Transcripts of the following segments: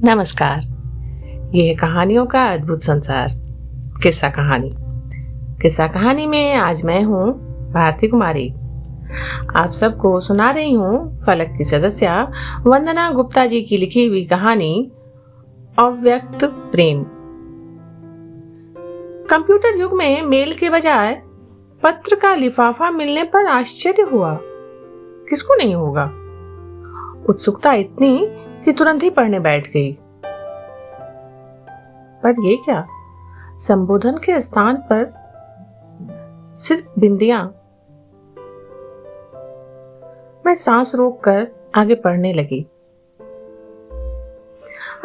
नमस्कार। यह है कहानियों का अद्भुत संसार, किस्सा कहानी। किस्सा कहानी में आज मैं हूँ भारती कुमारी। आप सबको सुना रही हूँ फलक की सदस्य वंदना गुप्ता जी की लिखी हुई कहानी अव्यक्त प्रेम। कंप्यूटर युग में मेल के बजाय पत्र का लिफाफा मिलने पर आश्चर्य हुआ। किसको नहीं होगा। उत्सुकता इतनी कि तुरंत ही पढ़ने बैठ गई। पर ये क्या, संबोधन के स्थान पर सिर्फ बिंदियां। मैं सांस रोककर आगे पढ़ने लगी।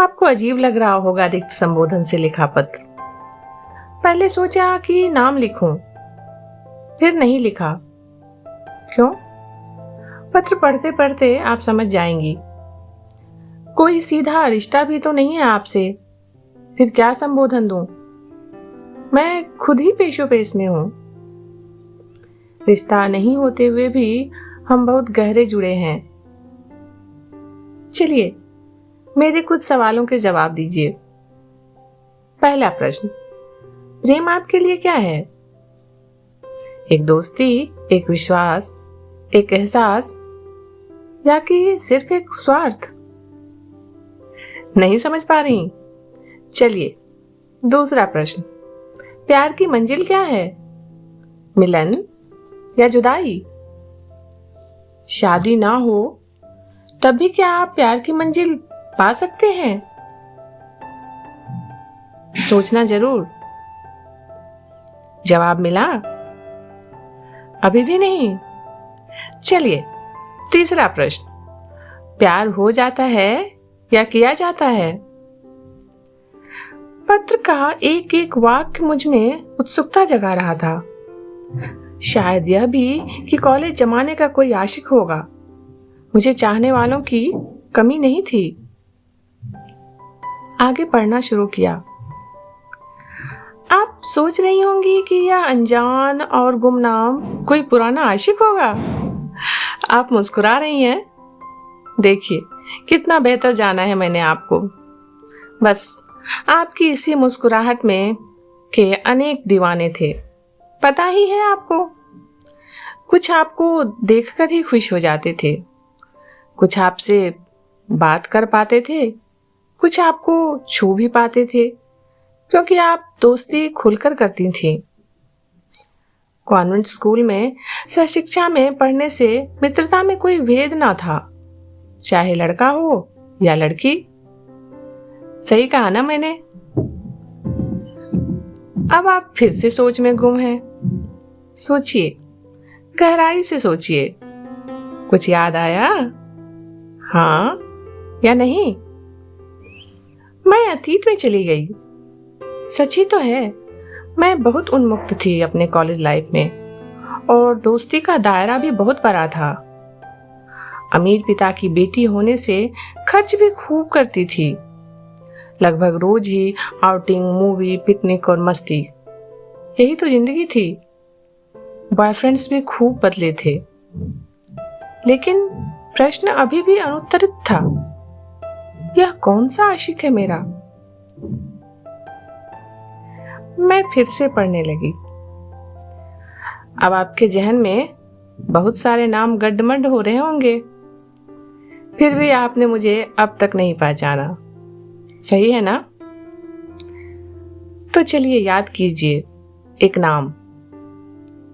आपको अजीब लग रहा होगा रिक्त संबोधन से लिखा पत्र। पहले सोचा कि नाम लिखूं, फिर नहीं लिखा। क्यों? पत्र पढ़ते पढ़ते आप समझ जाएंगी। कोई सीधा रिश्ता भी तो नहीं है आपसे, फिर क्या संबोधन दूं? मैं खुद ही पेशोपेश में हूं। रिश्ता नहीं होते हुए भी हम बहुत गहरे जुड़े हैं। चलिए मेरे कुछ सवालों के जवाब दीजिए। पहला प्रश्न, प्रेम आपके लिए क्या है? एक दोस्ती, एक विश्वास, एक एहसास, या कि सिर्फ एक स्वार्थ? नहीं समझ पा रही? चलिए दूसरा प्रश्न, प्यार की मंजिल क्या है? मिलन या जुदाई? शादी ना हो तब भी क्या आप प्यार की मंजिल पा सकते हैं? सोचना जरूर। जवाब मिला? अभी भी नहीं? चलिए तीसरा प्रश्न, प्यार हो जाता है या किया जाता है? पत्र का एक एक वाक्य मुझ में उत्सुकता जगा रहा था। शायद यह भी कि कॉलेज जमाने का कोई आशिक होगा। मुझे चाहने वालों की कमी नहीं थी। आगे पढ़ना शुरू किया। आप सोच रही होंगी कि यह अनजान और गुमनाम कोई पुराना आशिक होगा। आप मुस्कुरा रही हैं। देखिए कितना बेहतर जाना है मैंने आपको। बस आपकी इसी मुस्कुराहट में के अनेक दीवाने थे, पता ही है आपको। कुछ आपको देखकर ही खुश हो जाते थे, कुछ आपसे बात कर पाते थे, कुछ आपको छू भी पाते थे, क्योंकि आप दोस्ती खुलकर करती थीं। कॉन्वेंट स्कूल में सहशिक्षा में पढ़ने से मित्रता में कोई भेद ना था, चाहे लड़का हो या लड़की। सही कहा ना मैंने? अब आप फिर से सोच में गुम हैं। सोचिए, गहराई से सोचिए। कुछ याद आया? हाँ या नहीं? मैं अतीत में चली गई। सच ही तो है, मैं बहुत उन्मुक्त थी अपने कॉलेज लाइफ में, और दोस्ती का दायरा भी बहुत बड़ा था। अमीर पिता की बेटी होने से खर्च भी खूब करती थी। लगभग रोज ही आउटिंग, मूवी, पिकनिक और मस्ती, यही तो जिंदगी थी। बॉयफ्रेंड्स भी खूब बदले थे, लेकिन प्रश्न अभी भी अनुत्तरित था। यह कौन सा आशिक है मेरा? मैं फिर से पढ़ने लगी। अब आपके जहन में बहुत सारे नाम गड्ढमड्ढ हो रहे होंगे, फिर भी आपने मुझे अब तक नहीं पहचाना। सही है ना? तो चलिए याद कीजिए एक नाम,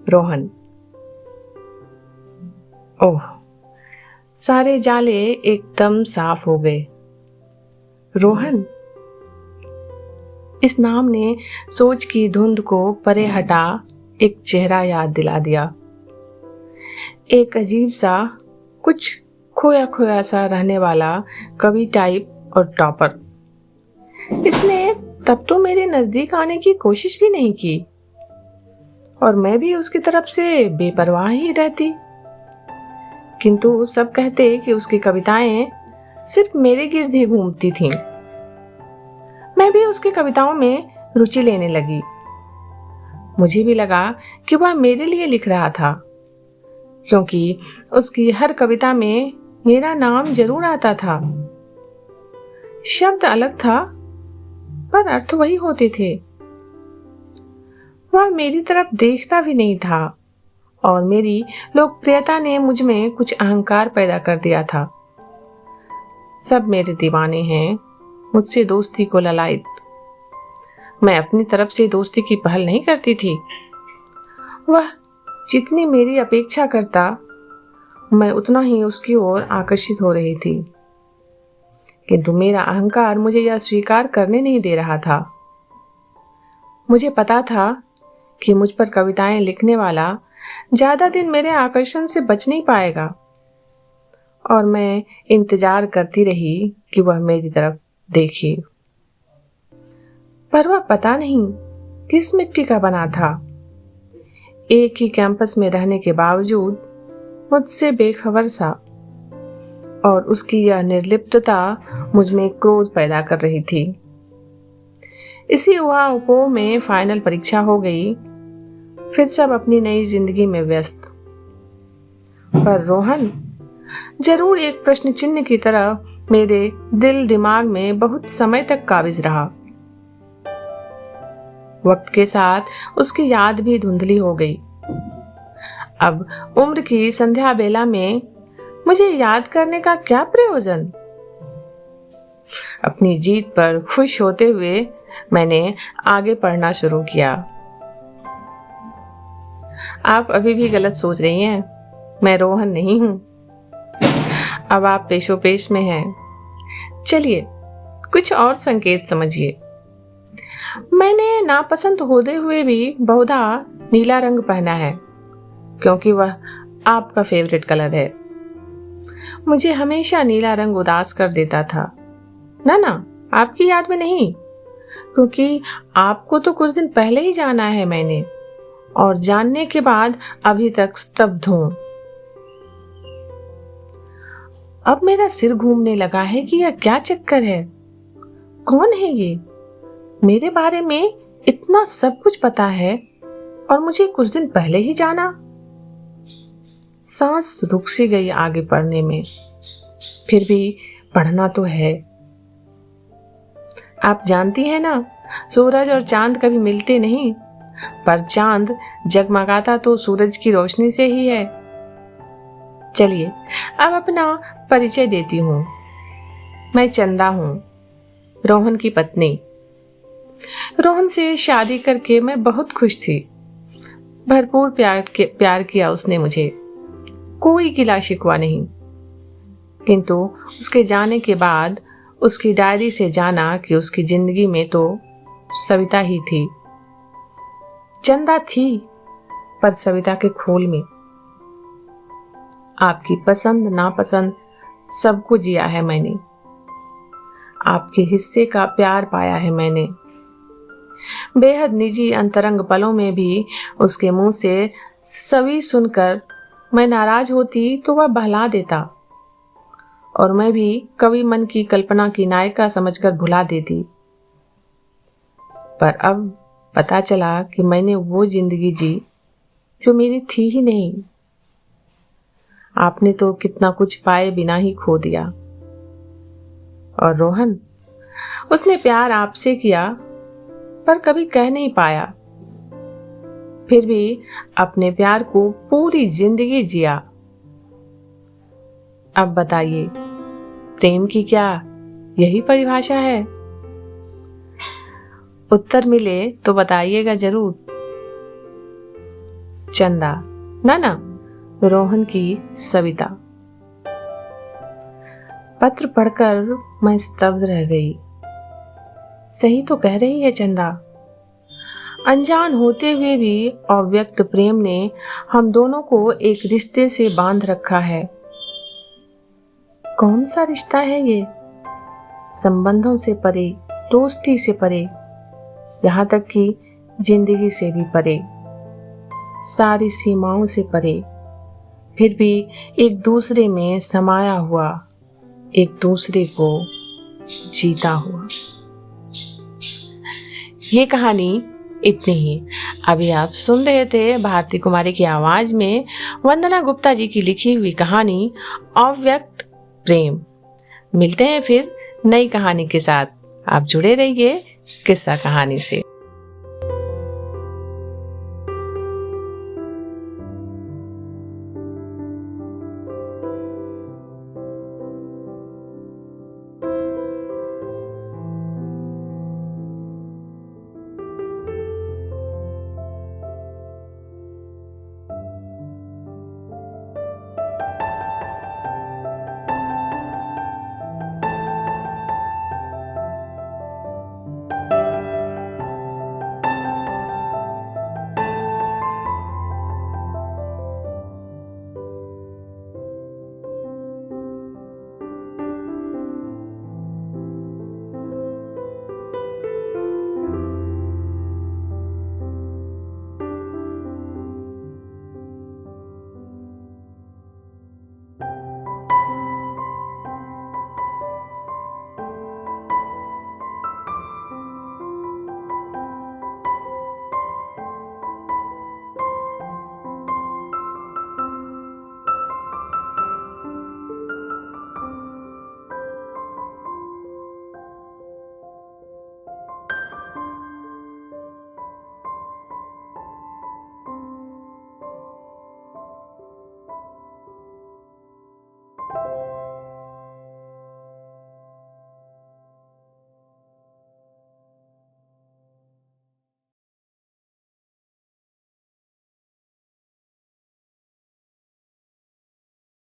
रोहन। ओह, सारे जाले एकदम साफ हो गए। रोहन, इस नाम ने सोच की धुंध को परे हटा एक चेहरा याद दिला दिया। एक अजीब सा, कुछ खोया खोया सा रहने वाला कवि टाइप और टॉपर। इसने तब तो मेरे नजदीक आने की कोशिश भी नहीं की, और मैं भी उसकी तरफ से बेपरवाह ही रहती। किंतु सब कहते कि उसकी कविताएं सिर्फ मेरे गिर्द ही घूमती थीं। मैं भी उसकी कविताओं में रुचि लेने लगी। मुझे भी लगा कि वह मेरे लिए लिख रहा था, क्योंकि उसकी हर कविता में मेरा नाम जरूर आता था। शब्द अलग था पर अर्थ वही होते थे। वह मेरी तरफ देखता भी नहीं था और मेरी लोकप्रियता ने मुझ में कुछ अहंकार पैदा कर दिया था। सब मेरे दीवाने हैं, मुझसे दोस्ती को ललायत। मैं अपनी तरफ से दोस्ती की पहल नहीं करती थी। वह जितनी मेरी अपेक्षा करता, मैं उतना ही उसकी ओर आकर्षित हो रही थी। किंतु मेरा अहंकार मुझे यह स्वीकार करने नहीं दे रहा था। मुझे पता था कि मुझ पर कविताएं लिखने वाला ज्यादा दिन मेरे आकर्षण से बच नहीं पाएगा, और मैं इंतजार करती रही कि वह मेरी तरफ देखे। पर वह पता नहीं किस मिट्टी का बना था। एक ही कैंपस में रहने के बावजूद मुझसे बेखबर सा, और उसकी यह निर्लिप्तता मुझ में क्रोध पैदा कर रही थी। इसी उहापोह में फाइनल परीक्षा हो गई। फिर सब अपनी नई जिंदगी में व्यस्त। पर रोहन जरूर एक प्रश्न चिन्ह की तरह मेरे दिल दिमाग में बहुत समय तक काबिज रहा। वक्त के साथ उसकी याद भी धुंधली हो गई। अब उम्र की संध्या बेला में मुझे याद करने का क्या प्रयोजन। अपनी जीत पर खुश होते हुए मैंने आगे पढ़ना शुरू किया। आप अभी भी गलत सोच रही हैं, मैं रोहन नहीं हूं। अब आप पेशोपेश में हैं। चलिए कुछ और संकेत समझिए। मैंने नापसंद होते हुए भी बहुधा नीला रंग पहना है, क्योंकि वह आपका फेवरेट कलर है। मुझे हमेशा नीला रंग उदास कर देता था। ना, आपकी याद में नहीं, क्योंकि आपको तो कुछ दिन पहले ही जाना है मैंने, और जानने के बाद अभी तक स्तब्ध हूं। अब मेरा सिर घूमने लगा है कि यह क्या चक्कर है। कौन है ये? मेरे बारे में इतना सब कुछ पता है और मुझे कुछ दिन पहले ही जाना। सांस रुक सी गई आगे पढ़ने में। फिर भी पढ़ना तो है। आप जानती हैं ना, सूरज और चांद कभी मिलते नहीं, पर चांद जगमगाता तो सूरज की रोशनी से ही है। चलिए अब अपना परिचय देती हूँ। मैं चंदा हूँ, रोहन की पत्नी। रोहन से शादी करके मैं बहुत खुश थी। भरपूर प्यार किया उसने मुझे, कोई गिला शिकवा नहीं। किंतु उसके जाने के बाद उसकी डायरी से जाना कि उसकी जिंदगी में तो सविता ही थी। चंदा थी, पर सविता के खोल में। आपकी पसंद नापसंद सबको जिया है मैंने। आपके हिस्से का प्यार पाया है मैंने। बेहद निजी अंतरंग पलों में भी उसके मुंह से सभी सुनकर मैं नाराज होती तो वह बहला देता, और मैं भी कवि मन की कल्पना की नायिका समझकर भुला देती। पर अब पता चला कि मैंने वो जिंदगी जी जो मेरी थी ही नहीं। आपने तो कितना कुछ पाए बिना ही खो दिया। और रोहन, उसने प्यार आपसे किया पर कभी कह नहीं पाया। फिर भी अपने प्यार को पूरी जिंदगी जिया। अब बताइए, प्रेम की क्या यही परिभाषा है? उत्तर मिले तो बताइएगा जरूर। चंदा, ना, रोहन की सविता। पत्र पढ़कर मैं स्तब्ध रह गई। सही तो कह रही है चंदा। अनजान होते हुए भी अव्यक्त प्रेम ने हम दोनों को एक रिश्ते से बांध रखा है। कौन सा रिश्ता है ये? संबंधों से परे, दोस्ती से परे, यहाँ तक कि जिंदगी से भी परे, सारी सीमाओं से परे, फिर भी एक दूसरे में समाया हुआ, एक दूसरे को जीता हुआ। ये कहानी इतनी ही। अभी आप सुन रहे थे भारती कुमारी की आवाज में वंदना गुप्ता जी की लिखी हुई कहानी अव्यक्त प्रेम। मिलते हैं फिर नई कहानी के साथ आप जुड़े रहिए किस्सा कहानी से।